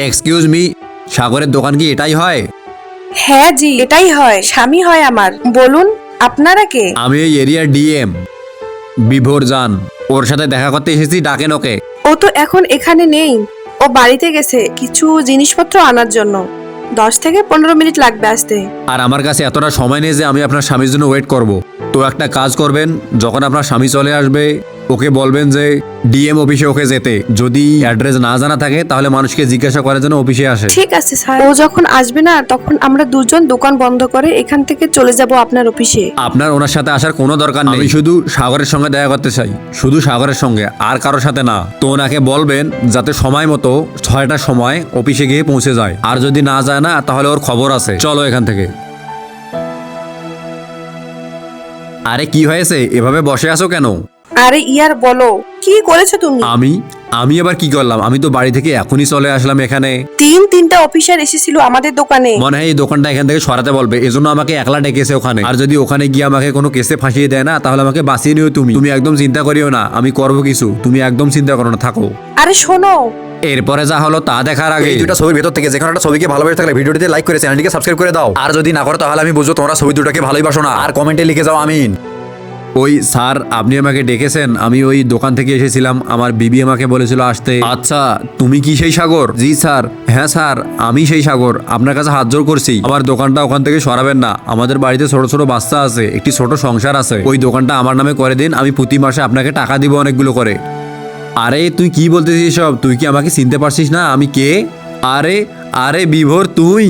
Excuse me, সাগরের দোকান কি এটাই হয়? হ্যাঁ জি, এটাই হয়, স্বামী হয় আমার। বলুন আপনারা কে? আমি এই এরিয়ার ডিএম বিভোর জান, ওর সাথে দেখা করতে এসেছি, ডাকেন ওকে। ও তো এখন এখানে নেই, ও বাড়িতে গেছে কিছু জিনিসপত্র আনার জন্য। 10 থেকে 15 মিনিট লাগবে আসতে। আর আমার কাছে এতটা সময় নেই যে আমি আপনার স্বামীর জন্য ওয়েট করব। তো একটা কাজ করবেন, যখন আপনার স্বামী চলে আসবে ওকে বলবেন যে ডিএম অফিসে ওকে যেতে। যদি অ্যাড্রেস না জানা থাকে তাহলে মানুষকে জিজ্ঞাসা করার জন্য অফিসে আসে। ঠিক আছে স্যার, ও যখন আসবে না তখন আমরা দুজন দোকান বন্ধ করে এখান থেকে চলে যাব আপনার অফিসে। আপনার ওনার সাথে আসার কোনো দরকার নেই, আমি শুধু সাগরের সঙ্গে দেখা করতে চাই, শুধু সাগরের সঙ্গে, আর কারোর সাথে না। তো ওনাকে বলবেন যাতে সময় মতো 6টার সময় অফিসে গিয়ে পৌঁছে যায়, আর যদি না যায় না তাহলে ওর খবর আছে। চলো এখান থেকে। আরে কি হয়েছে, এভাবে বসে আছো কেন? আরে ইয়ার বলো, কি করেছো তুমি? আমি আবার কি করলাম? আমি তো বাড়ি থেকে এখনই চলে আসলাম এখানে। তিনটা অফিসার এসেছিল আমাদের দোকানে। মনে হয় এই দোকানটা এখান থেকে সরাতে বলবে, এজন্য আমাকে একলা ডেকেছে ওখানে। আর যদি ওখানে গিয়ে আমাকে কোনো কেসে ফাঁসিয়ে দেয় না তাহলে আমাকে বাঁচিয়ে নিও তুমি। তুমি একদম চিন্তা করিও না, আমি করবো কিছু, তুমি একদম চিন্তা করো না, থাকো। আরে শোনো, এরপরে যা হলো তা দেখার আগে এই দুটা ছবির ভেতর থেকে যেখানে একটা ছবিকে ভালোবেসে থাকলে ভিডিওটিতে লাইক করে চ্যানেলটিকে সাবস্ক্রাইব করে দাও। আর যদি না করো তাহলে আমি বুঝবো তোমরা ছবি দুটাকে ভালোবাসো না। আর কমেন্টে লিখে যাও আমিন। ওই স্যার, আপনি আমাকে ডেকেছেন? আমি ওই দোকান থেকে এসেছিলাম, আমার বিবি আমাকে বলেছিল আসতে। আচ্ছা, তুমি কি সেই সাগর? জি স্যার। হ্যাঁ স্যার, আমি সেই সাগর, আপনার কাছে হাত জোর করছি, আমার দোকানটা ওখান থেকে সরাবেন না। আমাদের বাড়িতে ছোট ছোট বাচ্চা আছে, একটি ছোট সংসার আছে, ওই দোকানটা আমার নামে করে দিন, আমি প্রতি মাসে আপনাকে টাকা দিব অনেকগুলো করে। আরে তুই কি বলতেছিস সব? তুই কি আমাকে চিনতে পারছিস না আমি কে? আরে আরে বিভোর তুই?